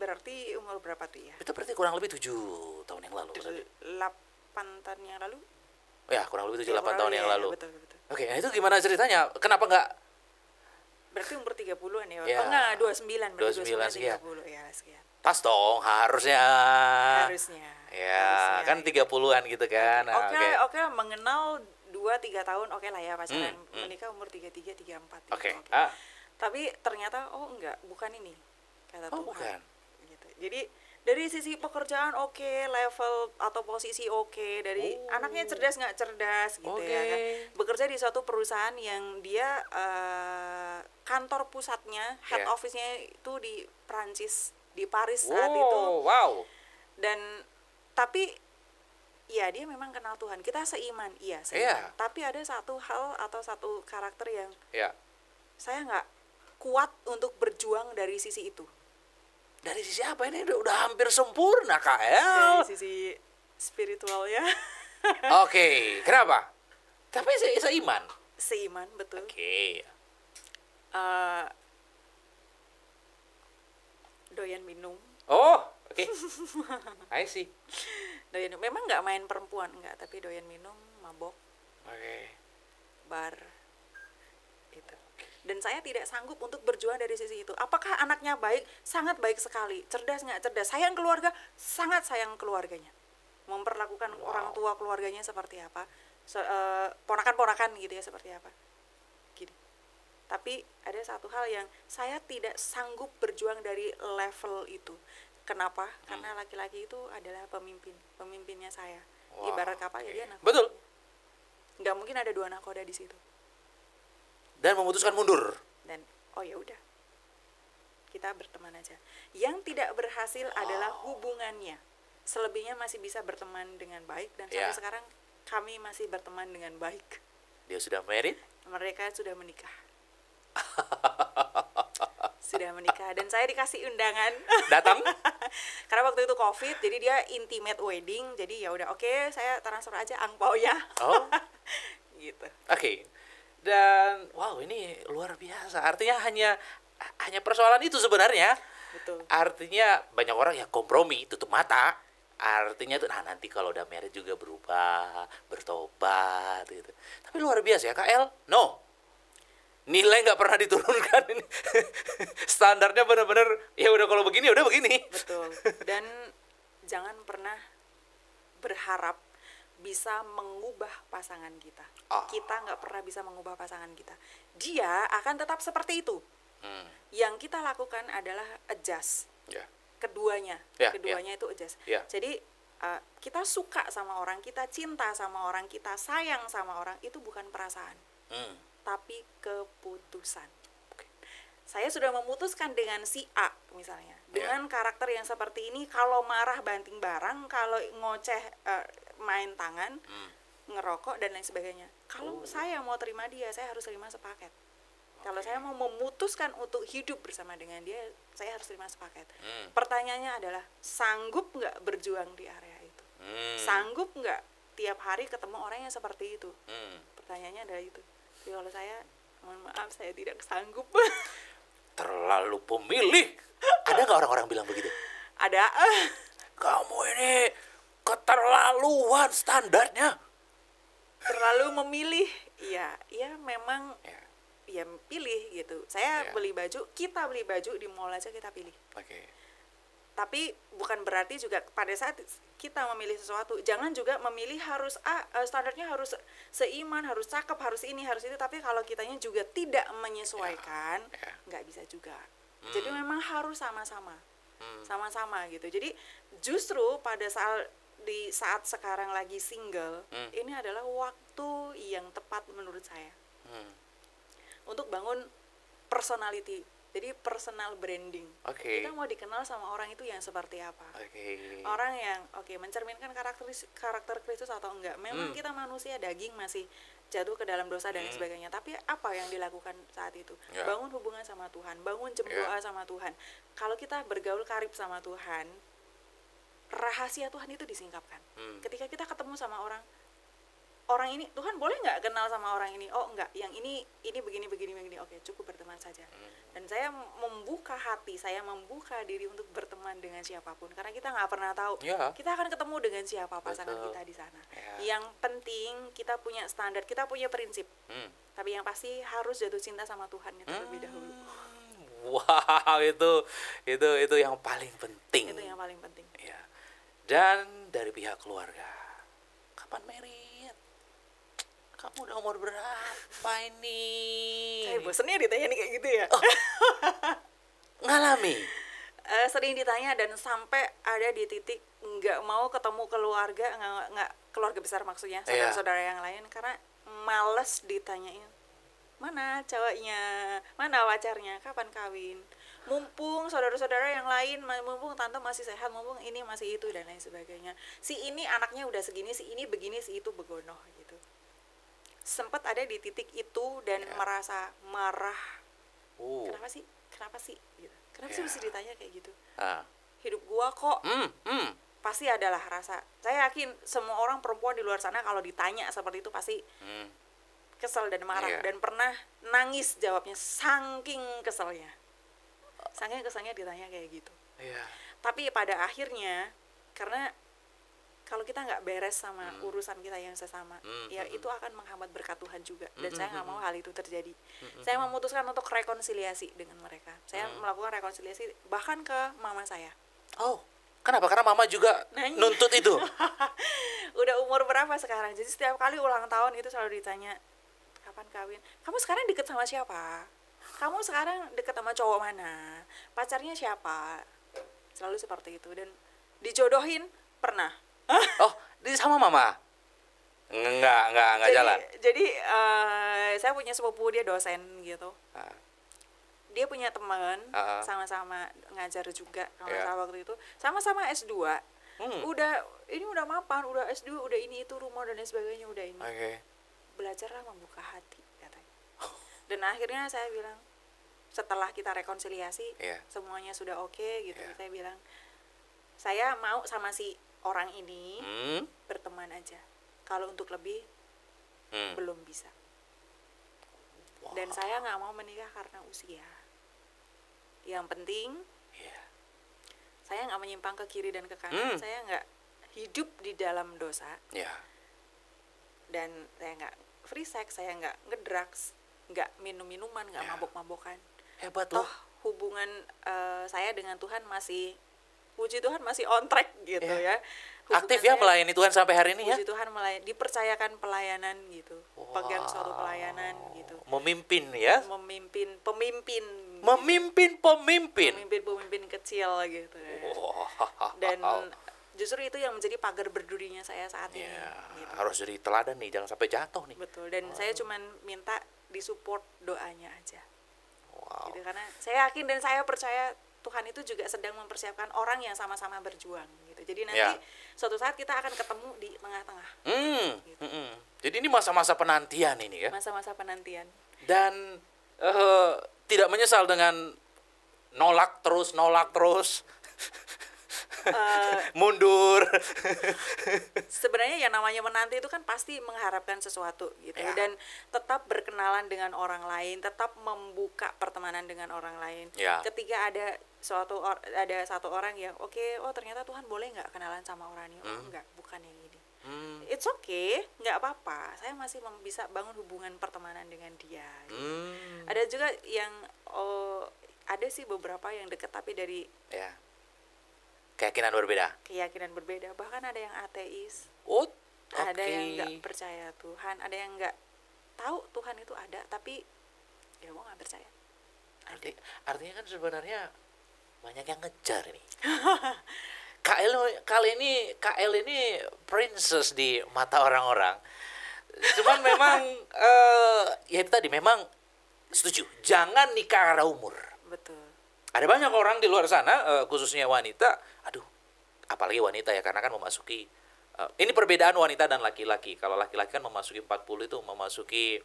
berarti umur berapa tuh ya? Itu berarti kurang lebih 7 tahun yang lalu. 8 tahun yang lalu? Ya, kurang lebih 7-8 tahun yang lalu. Betul. Oke, nah itu gimana ceritanya? Kenapa nggak? Berarti umur 30-an ya? Ya. Enggak, 29. 29 sekian. 30, ya sekian. Pas dong, harusnya. Ya, kan 30-an gitu kan. Oke, mengenal 2-3 tahun oke lah ya pacaran. Menikah umur 33, 34. Oke. Tapi ternyata enggak, bukan ini. Kata Tuhan. Bukan. Gitu. Jadi dari sisi pekerjaan level atau posisi dari anaknya cerdas nggak cerdas gitu ya kan. Bekerja di suatu perusahaan yang dia kantor pusatnya, head office-nya itu di Prancis, di Paris saat itu. Wow. Dan tapi ya dia memang kenal Tuhan. Kita seiman, seiman. Tapi ada satu hal atau satu karakter yang saya nggak kuat untuk berjuang dari sisi itu. Dari sisi apa ini? Udah hampir sempurna, Kael. Dari sisi spiritualnya. Oke, kenapa? Tapi seiman. Seiman, betul. Oke. Doyan minum. Oke. I see. Memang nggak main perempuan, nggak, tapi doyan minum, mabok. Bar. Gitu. Dan saya tidak sanggup untuk berjuang dari sisi itu. Apakah anaknya baik? Sangat baik sekali. Cerdas nggak cerdas? Sayang keluarga? Sangat sayang keluarganya. Memperlakukan orang tua keluarganya seperti apa? Ponakan-ponakan gitu ya, seperti apa? Gitu. Tapi ada satu hal yang saya tidak sanggup berjuang dari level itu. Kenapa? Karena laki-laki itu adalah pemimpinnya saya. Ibarat kapal ya dia nakoda. Betul. Nggak mungkin ada 2 nakoda di situ. Dan memutuskan mundur. Dan ya udah, kita berteman aja. Yang tidak berhasil adalah hubungannya. Selebihnya masih bisa berteman dengan baik, dan sampai sekarang kami masih berteman dengan baik. Dia sudah married? Mereka sudah menikah. Sudah menikah, dan saya dikasih undangan. Datang? Karena waktu itu COVID, jadi dia intimate wedding. Jadi ya udah, oke, saya transfer aja angpaunya. Gitu. Oke. Dan ini luar biasa. Artinya hanya persoalan itu sebenarnya. Betul. Artinya banyak orang ya kompromi, tutup mata. Artinya tuh nanti kalau udah married juga berubah, bertobat gitu. Tapi luar biasa ya, KL. No. Nilai nggak pernah diturunkan ini. Standarnya benar-benar ya udah, kalau begini udah begini. Betul. Dan jangan pernah berharap bisa mengubah pasangan kita. Kita nggak pernah bisa mengubah pasangan kita. Dia akan tetap seperti itu. Yang kita lakukan adalah adjust. Keduanya itu adjust. Jadi kita suka sama orang, kita cinta sama orang, kita sayang sama orang, itu bukan perasaan, tapi keputusan. Saya sudah memutuskan dengan si A misalnya, dengan karakter yang seperti ini, kalau marah banting barang, kalau ngoceh main tangan, ngerokok dan lain sebagainya. Kalau saya mau terima dia, saya harus terima sepaket. Kalau saya mau memutuskan untuk hidup bersama dengan dia, saya harus terima sepaket. Pertanyaannya adalah, sanggup nggak berjuang di area itu? Sanggup nggak tiap hari ketemu orang yang seperti itu? Pertanyaannya adalah itu. Jadi kalau saya, mohon maaf, saya tidak sanggup. Terlalu pemilih. Ada nggak orang-orang bilang begitu? Ada. Kamu ini keterlaluan standarnya. Terlalu memilih. Iya memang. Ya pilih gitu. Saya beli baju, kita beli baju di mall aja kita pilih. Tapi bukan berarti juga pada saat kita memilih sesuatu, jangan juga memilih harus standarnya harus seiman, harus cakep, harus ini, harus itu. Tapi kalau kitanya juga tidak menyesuaikan, nggak bisa juga. Jadi memang harus sama-sama, sama-sama gitu. Jadi justru pada saat sekarang lagi single, ini adalah waktu yang tepat menurut saya untuk bangun personality. Jadi personal branding. Kita mau dikenal sama orang itu yang seperti apa. Orang yang mencerminkan karakter Kristus atau enggak. Memang kita manusia daging masih jatuh ke dalam dosa dan sebagainya. Tapi apa yang dilakukan saat itu? Bangun hubungan sama Tuhan, bangun jam doa sama Tuhan. Kalau kita bergaul karib sama Tuhan, rahasia Tuhan itu disingkapkan. Ketika kita ketemu sama orang ini, Tuhan boleh nggak kenal sama orang ini? Oh enggak, yang ini begini. Oke, cukup berteman saja. Dan saya membuka hati, saya membuka diri untuk berteman dengan siapapun. Karena kita nggak pernah tahu, kita akan ketemu dengan siapa pasangan kita di sana. Yang penting kita punya standar, kita punya prinsip. Tapi yang pasti harus jatuh cinta sama Tuhan itu terlebih dahulu. Wow, itu yang paling penting. Itu yang paling penting. Ya. Dan dari pihak keluarga, kapan married? Kamu udah umur berapa ini? Saya bosennya ditanya nih kayak gitu ya. Ngalami? Sering ditanya dan sampai ada di titik nggak mau ketemu keluarga, nggak keluarga besar maksudnya, saudara-saudara yang lain, karena males ditanyain mana cowoknya, mana pacarnya, kapan kawin, mumpung saudara-saudara yang lain, mumpung tante masih sehat, mumpung ini masih itu dan lain sebagainya. Si ini anaknya udah segini, si ini begini, si itu begono gitu. Sempat ada di titik itu dan merasa marah. Kenapa sih gitu. Kenapa sih mesti ditanya kayak gitu? Hidup gua kok pasti adalah rasa. Saya yakin semua orang perempuan di luar sana kalau ditanya seperti itu pasti kesel dan marah dan pernah nangis jawabnya, saking keselnya ditanya kayak gitu. Tapi pada akhirnya, karena kalau kita nggak beres sama urusan kita yang sesama, ya itu akan menghambat berkat Tuhan juga. Dan saya nggak mau hal itu terjadi. Saya memutuskan untuk rekonsiliasi dengan mereka. Saya melakukan rekonsiliasi bahkan ke mama saya. Oh, kenapa? Karena mama juga nuntut itu. Udah umur berapa sekarang? Jadi setiap kali ulang tahun itu selalu ditanya, kapan kawin? Kamu sekarang deket sama siapa? Kamu sekarang deket sama cowok mana? Pacarnya siapa? Selalu seperti itu. Dan dijodohin pernah. Oh, di sama mama? Enggak jalan. Jadi saya punya sepupu, dia dosen gitu. Dia punya teman sama-sama ngajar juga kalau saya waktu itu. Sama-sama S2. Udah mapan, udah S2, udah ini itu rumah dan lain sebagainya, udah ini. Belajarlah membuka hati katanya. Dan akhirnya saya bilang, setelah kita rekonsiliasi, semuanya sudah oke gitu. Saya bilang, saya mau sama si orang ini berteman aja. Kalau untuk lebih belum bisa. Dan saya nggak mau menikah karena usia. Yang penting saya nggak menyimpang ke kiri dan ke kanan. Saya nggak hidup di dalam dosa. Dan saya nggak free sex, saya nggak ngedrugs, nggak minum-minuman, nggak mabok-mabokan. Hebat loh. Hubungan saya dengan Tuhan masih, puji Tuhan masih on track gitu ya. Aktif ya melayani Tuhan sampai hari ini ya. Puji Tuhan dipercayakan pelayanan gitu. Pegang suatu pelayanan gitu. Memimpin ya. Pemimpin kecil gitu ya. Dan justru itu yang menjadi pagar berdurinya saya saat ini gitu. Harus jadi teladan nih, jangan sampai jatuh nih. Betul. Dan saya cuman minta disupport doanya aja. Gitu, karena saya yakin dan saya percaya Tuhan itu juga sedang mempersiapkan orang yang sama-sama berjuang gitu. Jadi nanti suatu saat kita akan ketemu di tengah-tengah. Gitu. Jadi ini masa-masa penantian ini ya. Masa-masa penantian. Dan tidak menyesal dengan nolak terus. Mundur. Sebenarnya yang namanya menanti itu kan pasti mengharapkan sesuatu gitu. Dan tetap berkenalan dengan orang lain, tetap membuka pertemanan dengan orang lain. Ketika ada satu orang yang ternyata Tuhan boleh nggak kenalan sama orang ini? Enggak, bukan yang ini. It's okay, nggak apa-apa. Saya masih bisa bangun hubungan pertemanan dengan dia. Gitu. Ada juga yang ada sih beberapa yang deket tapi dari Keyakinan berbeda. keyakinan berbeda, bahkan ada yang ateis, Oh, ada oke. yang nggak percaya Tuhan, ada yang nggak tahu Tuhan itu ada, tapi ya gue nggak percaya. Artinya kan sebenarnya banyak yang ngejar ini. KL ini princess di mata orang-orang. Cuman memang ya itu tadi, memang setuju, jangan nikah karena umur. Betul. Ada banyak orang di luar sana, khususnya wanita, aduh, apalagi wanita ya, karena kan memasuki, ini perbedaan wanita dan laki-laki. Kalau laki-laki kan memasuki 40 itu memasuki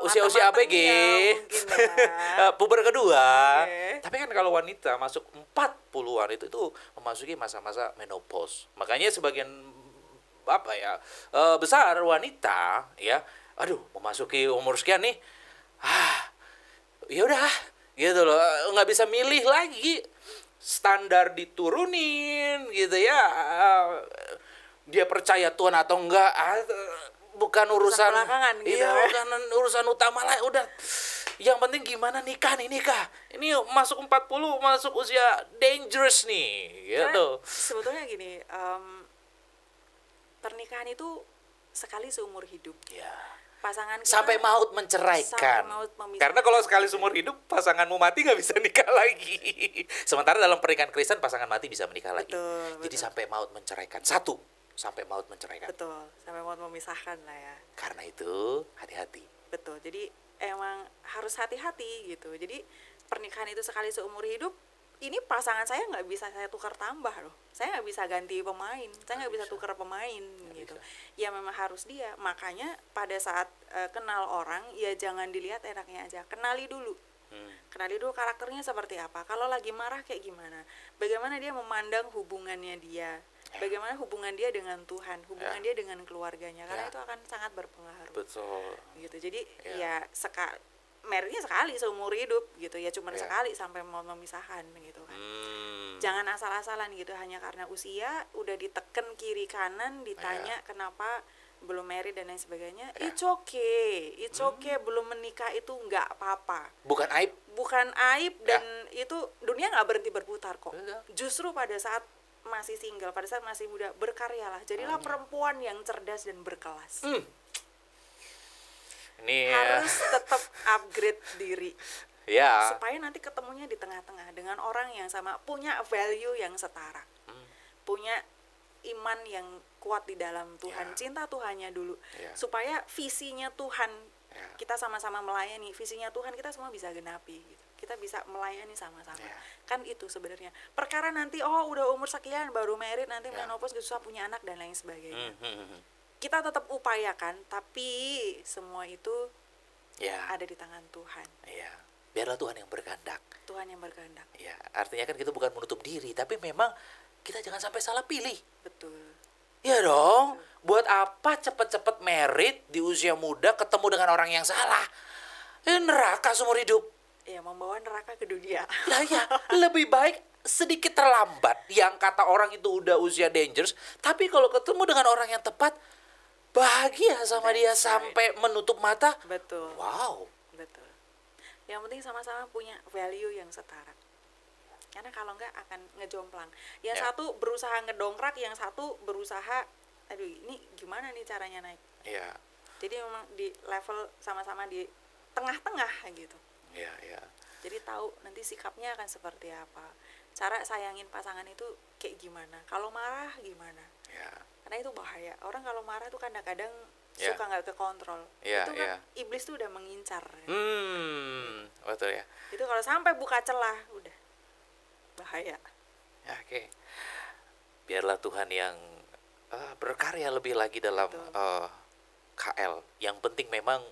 usia-usia ABG, Matang-matangnya mungkin ya. puber kedua. Oke. Tapi kan kalau wanita masuk 40-an itu memasuki masa-masa menopause. Makanya sebagian besar wanita ya, aduh, memasuki umur sekian nih, ya udah gitu loh, nggak bisa milih lagi, standar diturunin gitu ya. Dia percaya Tuhan atau enggak, bukan urusan belakangan gitu iya, ya. bukan urusan utama lah. Udah, yang penting gimana nikah ini masuk 40, masuk usia dangerous nih gitu. Karena sebetulnya gini, pernikahan itu sekali seumur hidup. Ya. Pasangan kita Sampai maut menceraikan. sampai maut memisahkan. Karena kalau sekali seumur hidup pasanganmu mati nggak bisa nikah lagi. Sementara dalam pernikahan Kristen pasangan mati bisa menikah lagi. Betul, Jadi betul. sampai maut menceraikan. Satu, sampai maut menceraikan. Betul, sampai maut memisahkan lah ya. Karena itu hati-hati. Betul, jadi emang harus hati-hati gitu. Jadi pernikahan itu sekali seumur hidup. Ini pasangan saya nggak bisa saya tukar tambah loh. Saya nggak bisa ganti pemain. Saya nggak bisa tukar pemain gitu. Ya memang harus dia. Makanya pada saat kenal orang, ya jangan dilihat enaknya aja. Kenali dulu. Kenali dulu karakternya seperti apa. Kalau lagi marah kayak gimana. Bagaimana dia memandang hubungannya dia. Bagaimana hubungan dia dengan Tuhan. Hubungan dia dengan keluarganya. Karena itu akan sangat berpengaruh. Betul. Gitu. Jadi ya marriage-nya sekali seumur hidup gitu ya, cuman sekali sampai mau memisahkan gitu kan. Jangan asal-asalan gitu hanya karena usia udah diteken kiri kanan, ditanya kenapa belum married dan lain sebagainya. It's okay belum menikah itu nggak apa-apa. Bukan aib. Bukan aib dan itu dunia nggak berhenti berputar kok. Justru pada saat masih single, pada saat masih muda, berkaryalah. Jadilah perempuan yang cerdas dan berkelas. Ini Harus tetap upgrade diri ya. supaya nanti ketemunya di tengah-tengah dengan orang yang sama, punya value yang setara, punya iman yang kuat di dalam Tuhan, cinta Tuhannya dulu, supaya visinya Tuhan kita sama-sama melayani, visinya Tuhan kita semua bisa genapi gitu. Kita bisa melayani sama-sama. Kan itu sebenarnya perkara nanti udah umur sekian baru married, nanti menopause susah punya anak dan lain sebagainya. Kita tetap upayakan, tapi semua itu ada di tangan Tuhan. Iya. Biarlah Tuhan yang berkehendak. Tuhan yang berkehendak. Ya, artinya kan kita bukan menutup diri, tapi memang kita jangan sampai salah pilih. Betul. Ya dong. Buat apa cepet-cepet merit di usia muda ketemu dengan orang yang salah? Neraka seumur hidup. Ya, membawa neraka ke dunia. Lah ya, lebih baik sedikit terlambat. Yang kata orang itu udah usia dangerous, tapi kalau ketemu dengan orang yang tepat, bahagia sama dia sampai menutup mata. Betul. Wow. Betul. Yang penting sama-sama punya value yang setara. Karena kalau enggak akan ngejomplang. Yang satu berusaha ngedongkrak, yang satu berusaha, aduh ini gimana nih caranya naik. Iya. Jadi memang di level sama-sama di tengah-tengah gitu. Iya, iya. Jadi tahu nanti sikapnya akan seperti apa. Cara sayangin pasangan itu kayak gimana. Kalau marah gimana. Iya. Karena itu bahaya. Orang kalau marah tuh kadang-kadang suka nggak kekontrol. Iya, itu kan iblis tuh udah mengincar. Betul ya. Itu kalau sampai buka celah, udah bahaya. Ya, oke. Biarlah Tuhan yang berkarya lebih lagi dalam KL. Yang penting memang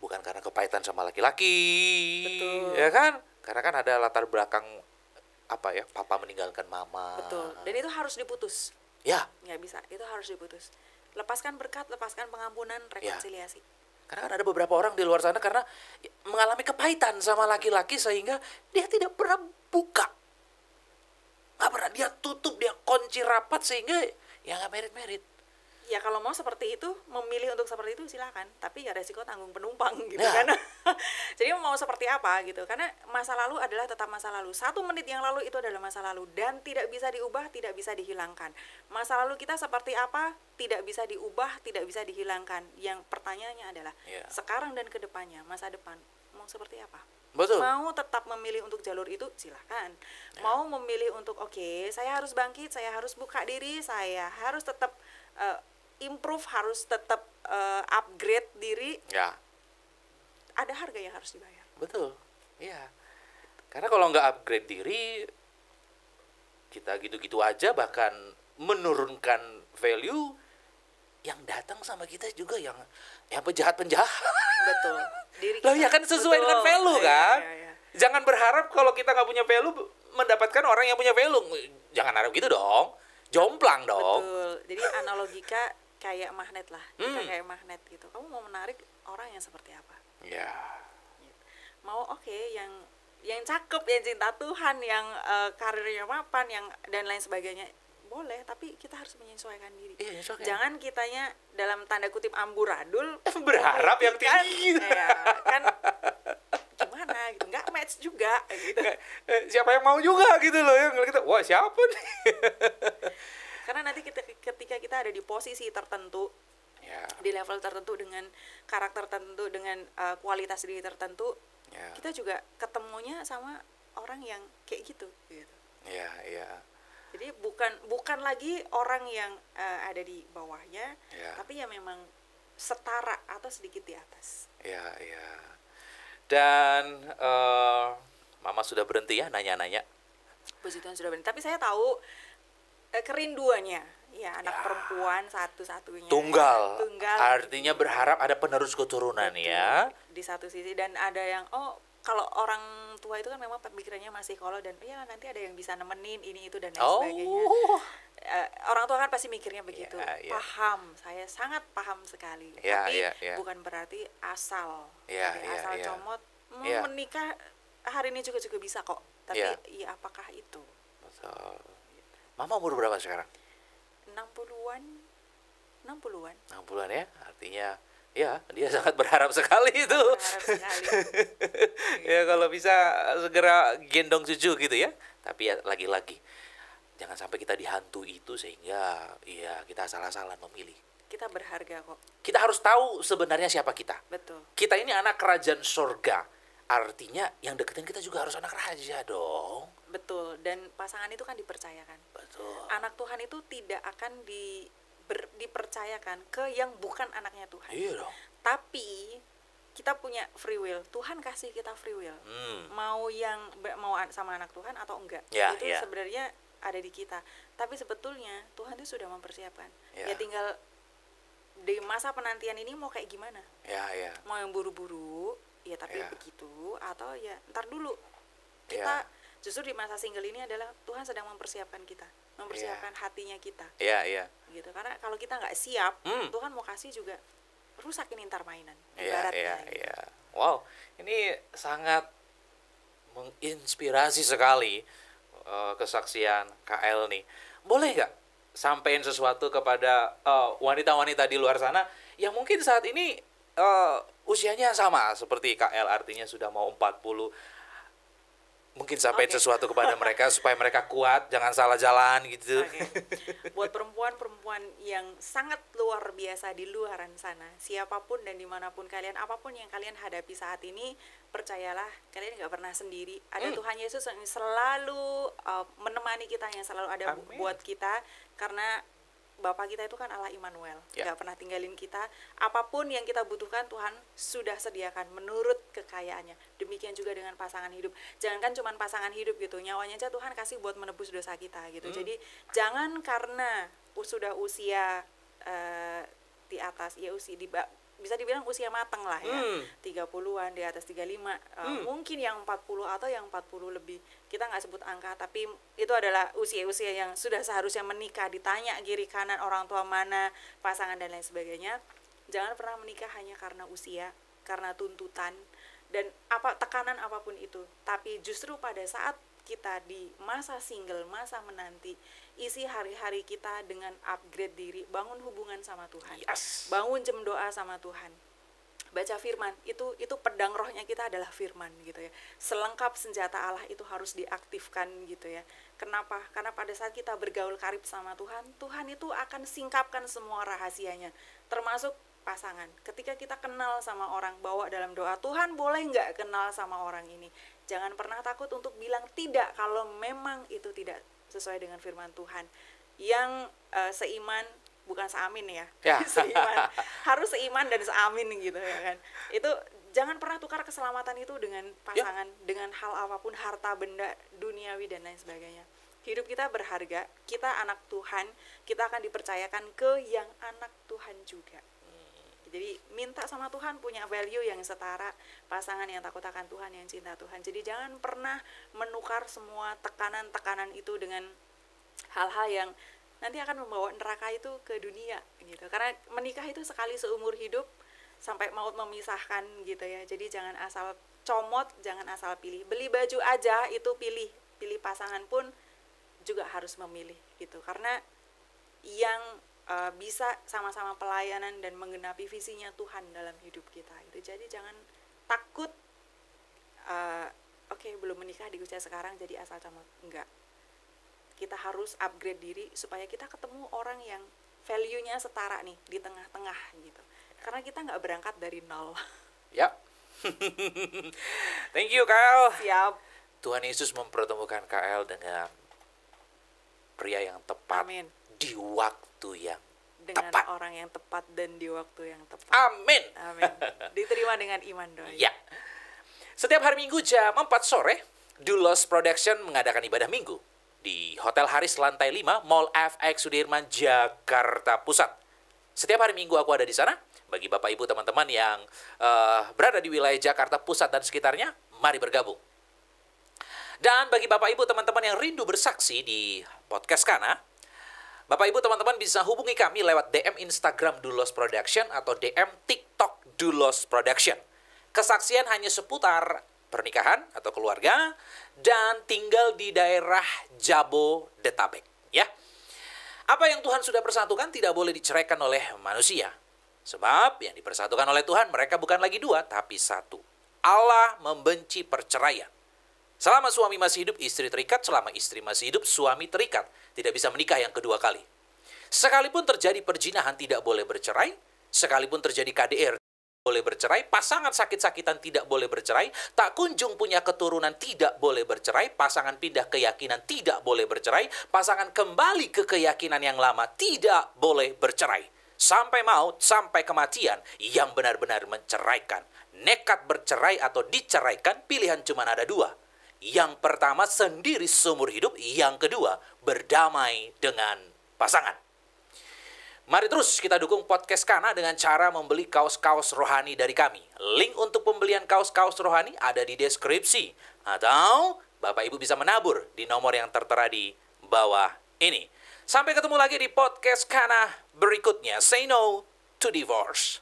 bukan karena kepahitan sama laki-laki. Betul. Ya kan? Karena kan ada latar belakang papa meninggalkan mama. Betul. Dan itu harus diputus. Ya. Nggak bisa, itu harus diputus. Lepaskan berkat, lepaskan pengampunan, rekonsiliasi. Karena kan ada beberapa orang di luar sana karena mengalami kepahitan sama laki-laki sehingga dia tidak pernah buka. Nggak pernah, dia tutup, dia kunci rapat sehingga ya nggak merit-merit. Ya kalau mau seperti itu, memilih untuk seperti itu silakan, tapi ya resiko tanggung penumpang gitu Nah. kan. Jadi mau seperti apa gitu, karena masa lalu adalah tetap masa lalu. 1 menit yang lalu itu adalah masa lalu dan tidak bisa diubah, tidak bisa dihilangkan. Masa lalu kita seperti apa, tidak bisa diubah, tidak bisa dihilangkan. Yang pertanyaannya adalah Iya. sekarang dan kedepannya, masa depan mau seperti apa? Betul. Mau tetap memilih untuk jalur itu silahkan. Mau memilih untuk oke, saya harus bangkit, saya harus buka diri, saya harus tetap improve, harus tetap upgrade diri, Ya, ada harga yang harus dibayar. betul. Iya. Karena kalau nggak upgrade diri, kita gitu-gitu aja, bahkan menurunkan value, yang datang sama kita juga yang penjahat-penjahat. Betul. Diri Loh ya kan sesuai dengan value kan. Iya. Jangan berharap kalau kita nggak punya value mendapatkan orang yang punya value. Jangan harap gitu dong. Jomplang dong. Betul. Jadi analogika kayak magnet lah. Kita Hmm. kayak magnet gitu. Kamu mau menarik orang yang seperti apa? Ya. Mau yang cakep, yang cinta Tuhan, yang karirnya mapan, yang dan lain sebagainya. Boleh, tapi kita harus menyesuaikan diri. Iya, menyesuaikan. Jangan kitanya dalam tanda kutip amburadul Berharap yang kan, tinggi. kan gimana gitu, nggak match juga gitu. Siapa yang mau juga gitu loh ya. Kita, wah siapa nih? Karena nanti ketika kita ada di posisi tertentu, Ya. di level tertentu, dengan karakter tertentu, dengan kualitas diri tertentu, Ya. kita juga ketemunya sama orang yang kayak gitu. Ya, ya. Jadi bukan lagi orang yang ada di bawahnya, Ya. tapi ya memang setara atau sedikit di atas. Ya, ya. Dan Mama sudah berhenti ya nanya-nanya. Puji Tuhan sudah benar. Tapi saya tahu kerinduannya, ya anak Ya. perempuan satu-satunya. Tunggal. Tunggal. Artinya berharap ada penerus keturunan ya. Di satu sisi, dan ada yang kalau orang tua itu kan memang pemikirannya masih kolot dan ya nanti ada yang bisa nemenin ini itu dan lain sebagainya. Orang tua kan pasti mikirnya begitu. Ya. Paham, saya sangat paham sekali. Ya, Tapi ya. bukan berarti asal. Ya, Jadi ya, asal ya. comot mau Ya. menikah hari ini juga bisa kok. Tapi Ya. ya apakah itu? Betul. Mama umur berapa sekarang? 60-an 60-an 60-an ya. Artinya ya dia sangat berharap sekali itu. Berharap sekali. Ya kalau bisa segera gendong cucu gitu ya. Tapi ya lagi-lagi jangan sampai kita dihantui itu sehingga ya kita salah-salah memilih. Kita berharga kok. Kita harus tahu sebenarnya siapa kita. Betul. Kita ini anak kerajaan surga. Artinya yang deketin kita juga harus anak raja dong. Betul, dan pasangan itu kan dipercayakan. Betul. Anak Tuhan itu tidak akan dipercayakan ke yang bukan anaknya Tuhan. Iya dong. Tapi kita punya free will. Tuhan kasih kita free will. Mau sama anak Tuhan atau enggak. Ya, itu ya. sebenarnya ada di kita. Tapi sebetulnya Tuhan itu sudah mempersiapkan. Ya. Ya tinggal di masa penantian ini mau kayak gimana. Ya, ya. Mau yang buru-buru, ya tapi Ya. begitu, atau ya ntar dulu. Kita Ya. justru di masa single ini adalah Tuhan sedang mempersiapkan kita, mempersiapkan hatinya kita, Ya, ya. gitu. Karena kalau kita nggak siap, Hmm. Tuhan mau kasih juga rusakin intar mainan, Iya, ibaratnya. iya, gitu. iya. Wow, ini sangat menginspirasi sekali kesaksian KL nih. Boleh nggak sampein sesuatu kepada wanita-wanita di luar sana yang mungkin saat ini usianya sama seperti KL, artinya sudah mau 40. Mungkin sampein Oke. sesuatu kepada mereka supaya mereka kuat, jangan salah jalan gitu. Oke. Buat perempuan-perempuan yang sangat luar biasa di luaran sana, siapapun dan dimanapun kalian, apapun yang kalian hadapi saat ini, percayalah kalian nggak pernah sendiri. Ada Tuhan Yesus yang selalu menemani kita, yang selalu ada Amin. buat kita, karena Bapa kita itu kan Allah Immanuel, Ya. nggak pernah tinggalin kita. Apapun yang kita butuhkan Tuhan sudah sediakan menurut kekayaannya. Demikian juga dengan pasangan hidup. Jangankan cuma pasangan hidup gitu, nyawanya aja Tuhan kasih buat menebus dosa kita gitu. Jadi jangan karena sudah usia di atas, ya bisa dibilang usia mateng lah ya, 30-an, di atas 35, mungkin yang 40 atau yang 40 lebih, kita nggak sebut angka, tapi itu adalah usia-usia yang sudah seharusnya menikah, ditanya kiri kanan orang tua mana, pasangan dan lain sebagainya. Jangan pernah menikah hanya karena usia, karena tuntutan, dan tekanan apapun itu. Tapi justru pada saat kita di masa single, masa menanti, isi hari-hari kita dengan upgrade diri, bangun hubungan sama Tuhan, Yes. bangun jam doa sama Tuhan, baca firman. Itu pedang rohnya kita adalah firman gitu ya. Selengkap senjata Allah itu harus diaktifkan gitu ya. Kenapa? Karena pada saat kita bergaul karib sama Tuhan, Tuhan itu akan singkapkan semua rahasianya, termasuk pasangan. Ketika kita kenal sama orang, bawa dalam doa, Tuhan boleh nggak kenal sama orang ini? Jangan pernah takut untuk bilang tidak kalau memang itu tidak sesuai dengan firman Tuhan. Yang seiman, bukan seamin ya, seiman, harus seiman dan seamin gitu ya kan. Itu jangan pernah tukar keselamatan itu dengan pasangan, dengan hal apapun, harta, benda, duniawi dan lain sebagainya. Hidup kita berharga, kita anak Tuhan, kita akan dipercayakan ke yang anak Tuhan juga. Jadi minta sama Tuhan punya value yang setara, pasangan yang takut akan Tuhan, yang cinta Tuhan. Jadi jangan pernah menukar semua tekanan-tekanan itu dengan hal-hal yang nanti akan membawa neraka itu ke dunia gitu. Karena menikah itu sekali seumur hidup, sampai maut memisahkan gitu ya. Jadi jangan asal comot, jangan asal pilih. Beli baju aja itu pilih pasangan pun juga harus memilih gitu. Karena yang bisa sama-sama pelayanan dan menggenapi visinya Tuhan dalam hidup kita itu. Jadi jangan takut oke, belum menikah di usia sekarang jadi asal comot. Enggak. Kita harus upgrade diri supaya kita ketemu orang yang value-nya setara nih di tengah-tengah gitu. Karena kita nggak berangkat dari nol. Ya. Thank you, Kyle. Siap. Tuhan Yesus mempertemukan Kyle dengan pria yang tepat. Amin. Di waktu yang dengan tepat. orang yang tepat dan di waktu yang tepat. Amin. Amin. Diterima dengan iman doa. Ya. Setiap hari Minggu jam 4 sore, Dulos Production mengadakan ibadah minggu di Hotel Haris lantai 5, Mall FX Sudirman, Jakarta Pusat. Setiap hari Minggu aku ada di sana. Bagi Bapak Ibu teman-teman yang berada di wilayah Jakarta Pusat dan sekitarnya, mari bergabung. Dan bagi Bapak Ibu teman-teman yang rindu bersaksi di Podcast Kana, Bapak Ibu teman-teman bisa hubungi kami lewat DM Instagram Dulos Production atau DM TikTok Dulos Production. Kesaksian hanya seputar pernikahan atau keluarga dan tinggal di daerah Jabodetabek, ya. Apa yang Tuhan sudah persatukan tidak boleh diceraikan oleh manusia. Sebab yang dipersatukan oleh Tuhan mereka bukan lagi dua tapi satu. Allah membenci perceraian. Selama suami masih hidup, istri terikat. Selama istri masih hidup, suami terikat. Tidak bisa menikah yang kedua kali. Sekalipun terjadi perzinahan, tidak boleh bercerai. Sekalipun terjadi KDR, tidak boleh bercerai. Pasangan sakit-sakitan tidak boleh bercerai. Tak kunjung punya keturunan, tidak boleh bercerai. Pasangan pindah keyakinan, tidak boleh bercerai. Pasangan kembali ke keyakinan yang lama, tidak boleh bercerai. Sampai maut, sampai kematian, yang benar-benar menceraikan. Nekat bercerai atau diceraikan, pilihan cuma ada dua. Yang pertama sendiri seumur hidup, yang kedua berdamai dengan pasangan. Mari terus kita dukung Podcast Kana dengan cara membeli kaos-kaos rohani dari kami. Link untuk pembelian kaos-kaos rohani ada di deskripsi. Atau Bapak Ibu bisa menabur di nomor yang tertera di bawah ini. Sampai ketemu lagi di Podcast Kana berikutnya. Say no to divorce.